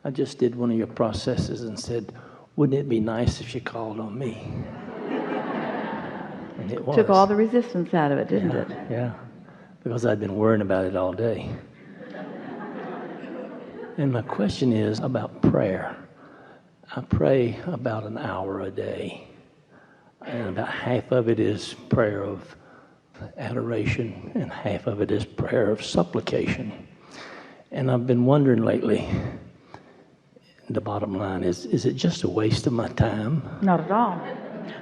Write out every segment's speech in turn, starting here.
I just did one of your processes and said, wouldn't it be nice if she called on me? And it was. Took all the resistance out of it, didn't it? Yeah, because I'd been worrying about it all day. And my question is about prayer. I pray about an hour a day. And about half of it is prayer of adoration, and half of it is prayer of supplication. And I've been wondering lately, the bottom line is it just a waste of my time? Not at all.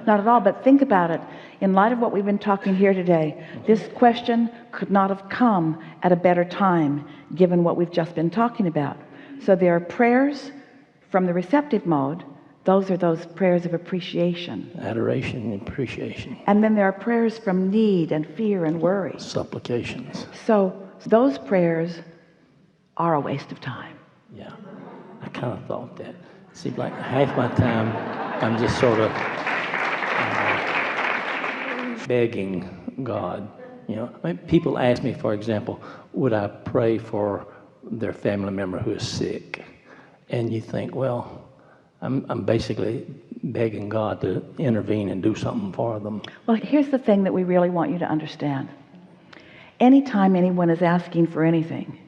Not at all. But think about it. In light of what we've been talking here today, this question could not have come at a better time, given what we've just been talking about. So there are prayers from the receptive mode. Those are those prayers of appreciation. Adoration and appreciation. And then there are prayers from need and fear and worry. Supplications. So those prayers are a waste of time. Yeah, I kind of thought that. It seemed like half my time I'm just sort of begging God. You know, I mean, people ask me, for example, would I pray for their family member who is sick? And you think, well, I'm basically begging God to intervene and do something for them. Well, here's the thing that we really want you to understand. Anytime anyone is asking for anything,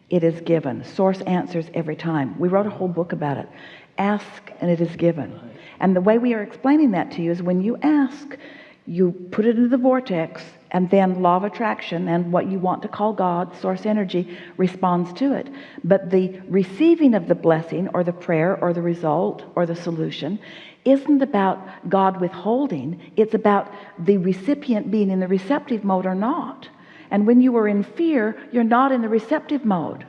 it is given. Source answers every time. We wrote a whole book about it. Ask and it is given. Right. And the way we are explaining that to you is when you ask, you put it into the vortex, and then law of attraction and what you want to call God, source energy, responds to it. But the receiving of the blessing or the prayer or the result or the solution isn't about God withholding. It's about the recipient being in the receptive mode or not. And when you are in fear, you're not in the receptive mode.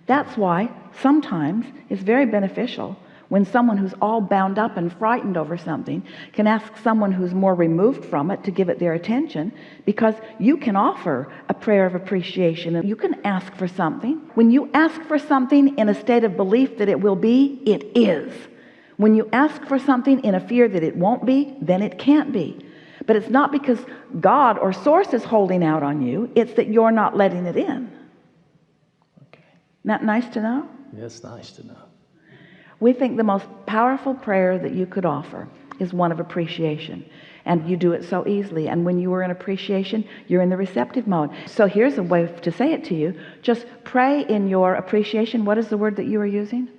That's why sometimes it's very beneficial when someone who's all bound up and frightened over something can ask someone who's more removed from it to give it their attention, because you can offer a prayer of appreciation and you can ask for something. When you ask for something in a state of belief that it will be, it is. When you ask for something in a fear that it won't be, then it can't be. But it's not because God or source is holding out on you, it's that you're not letting it in. Okay. Isn't that nice to know? That's nice to know. We think the most powerful prayer that you could offer is one of appreciation. And you do it so easily. And when you are in appreciation, you're in the receptive mode. So here's a way to say it to you. Just pray in your appreciation. What is the word that you are using?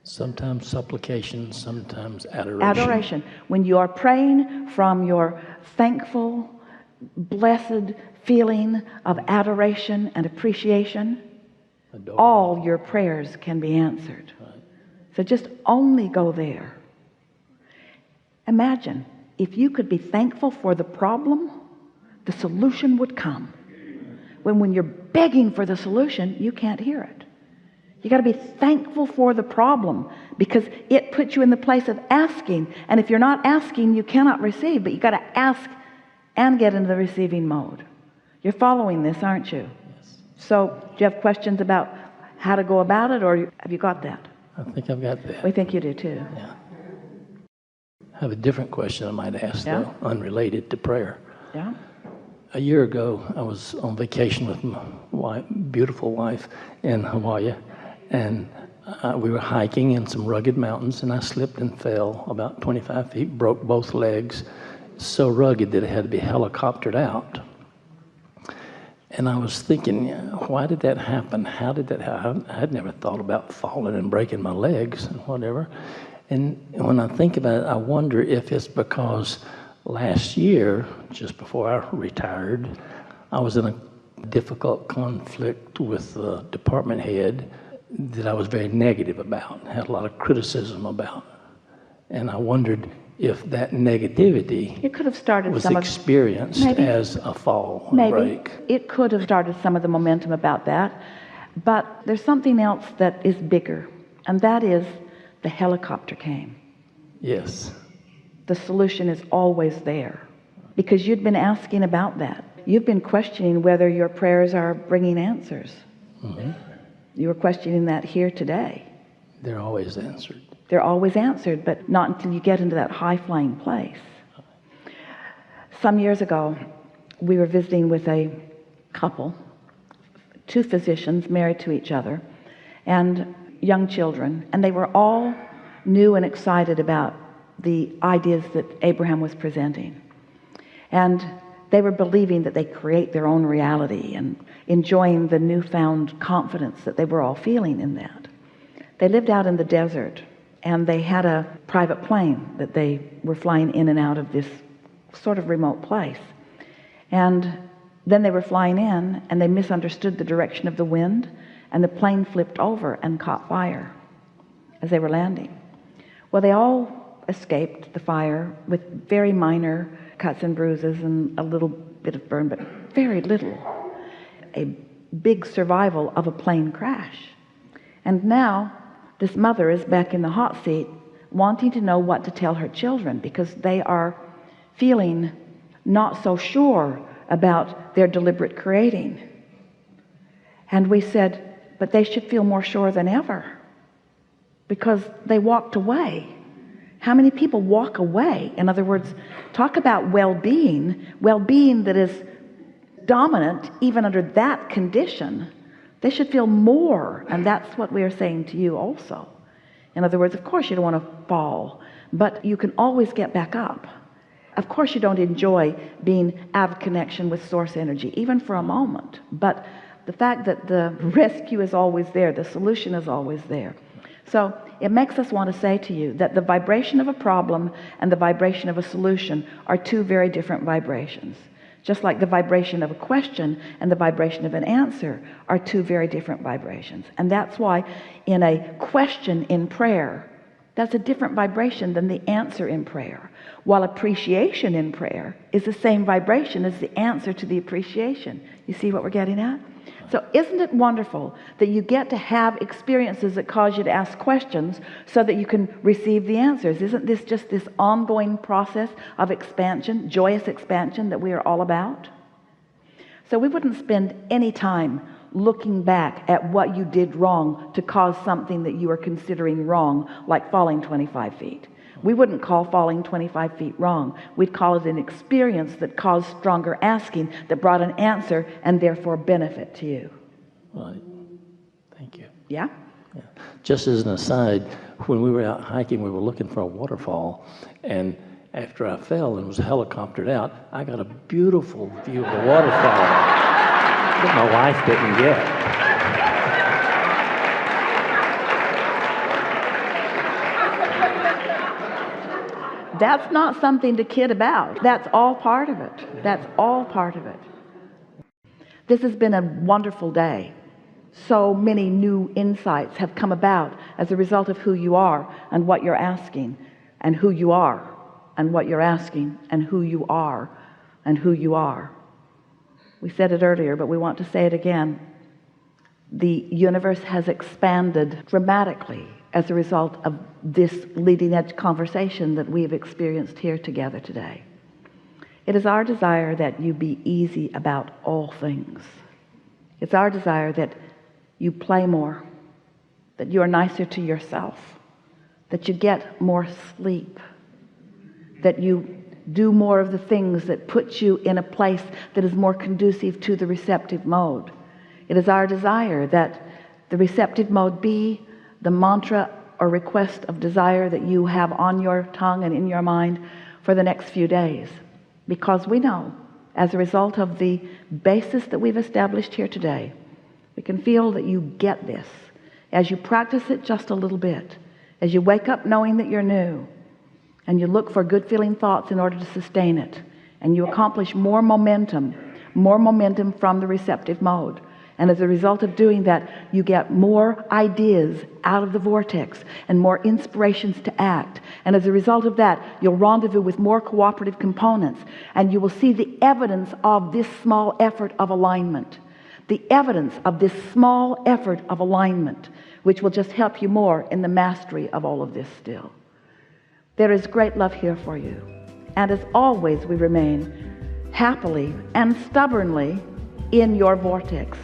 Sometimes supplication, sometimes adoration. Adoration. When you are praying from your thankful, blessed feeling of adoration and appreciation, all your prayers can be answered. Right. So just only go there. Imagine if you could be thankful for the problem, the solution would come. When you're begging for the solution, you can't hear it. You got to be thankful for the problem, because it puts you in the place of asking. And if you're not asking, you cannot receive. But you got to ask and get into the receiving mode. You're following this, aren't you? So, do you have questions about how to go about it, or have you got that? I think I've got that. We think you do too. Yeah. I have a different question I might ask, though, unrelated to prayer. Yeah. A year ago, I was on vacation with my beautiful wife in Hawaii, and we were hiking in some rugged mountains, and I slipped and fell about 25 feet, broke both legs, so rugged that it had to be helicoptered out. And I was thinking, why did that happen? How did that happen? I had never thought about falling and breaking my legs and whatever. And when I think about it, I wonder if it's because last year, just before I retired, I was in a difficult conflict with the department head that I was very negative about, had a lot of criticism about. And I wondered if that negativity it could have started was some experienced as a fall, a break. It could have started some of the momentum about that. But there's something else that is bigger, and that is the helicopter came. Yes. The solution is always there, because you'd been asking about that. You've been questioning whether your prayers are bringing answers. Mm-hmm. You were questioning that here today. They're always answered. They're always answered, but not until you get into that high-flying place. Some years ago, we were visiting with a couple, two physicians married to each other, and young children, and they were all new and excited about the ideas that Abraham was presenting. And they were believing that they create their own reality and enjoying the newfound confidence that they were all feeling in that. They lived out in the desert, and they had a private plane that they were flying in and out of this sort of remote place. And then they were flying in, and they misunderstood the direction of the wind, and the plane flipped over and caught fire as they were landing. Well, they all escaped the fire with very minor cuts and bruises and a little bit of burn, but very little. A big survival of a plane crash. And now this mother is back in the hot seat, wanting to know what to tell her children, because they are feeling not so sure about their deliberate creating. And we said, but they should feel more sure than ever, because they walked away. How many people walk away? In other words, talk about well-being that is dominant even under that condition. They should feel more, and that's what we are saying to you also. In other words, of course you don't want to fall, but you can always get back up. Of course you don't enjoy being out of connection with source energy, even for a moment, but the fact that the rescue is always there, the solution is always there. So it makes us want to say to you that the vibration of a problem and the vibration of a solution are two very different vibrations. Just like the vibration of a question and the vibration of an answer are two very different vibrations. And that's why in a question in prayer, that's a different vibration than the answer in prayer. While appreciation in prayer is the same vibration as the answer to the appreciation. You see what we're getting at? So isn't it wonderful that you get to have experiences that cause you to ask questions so that you can receive the answers? Isn't this just this ongoing process of expansion, joyous expansion that we are all about? So we wouldn't spend any time looking back at what you did wrong to cause something that you are considering wrong, like falling 25 feet. We wouldn't call falling 25 feet wrong. We'd call it an experience that caused stronger asking, that brought an answer and therefore benefit to you. Right. Thank you. Yeah? Yeah. Just as an aside, when we were out hiking, we were looking for a waterfall, and after I fell and was helicoptered out, I got a beautiful view of the waterfall that my wife didn't get. That's not something to kid about. That's all part of it. That's all part of it. This has been a wonderful day. So many new insights have come about as a result of who you are and what you're asking, and who you are and what you're asking, and who you are and who you are. We said it earlier, but we want to say it again. The universe has expanded dramatically as a result of this leading edge conversation that we have experienced here together today. It is our desire that you be easy about all things. It's our desire that you play more, that you are nicer to yourself, that you get more sleep, that you do more of the things that put you in a place that is more conducive to the receptive mode. It is our desire that the receptive mode be the mantra or request of desire that you have on your tongue and in your mind for the next few days. Because we know, as a result of the basis that we've established here today, we can feel that you get this. As you practice it just a little bit, as you wake up knowing that you're new, and you look for good feeling thoughts in order to sustain it, and you accomplish more momentum from the receptive mode. And as a result of doing that, you get more ideas out of the vortex and more inspirations to act. And as a result of that, you'll rendezvous with more cooperative components, and you will see the evidence of this small effort of alignment. The evidence of this small effort of alignment, which will just help you more in the mastery of all of this still. There is great love here for you. And as always, we remain happily and stubbornly in your vortex.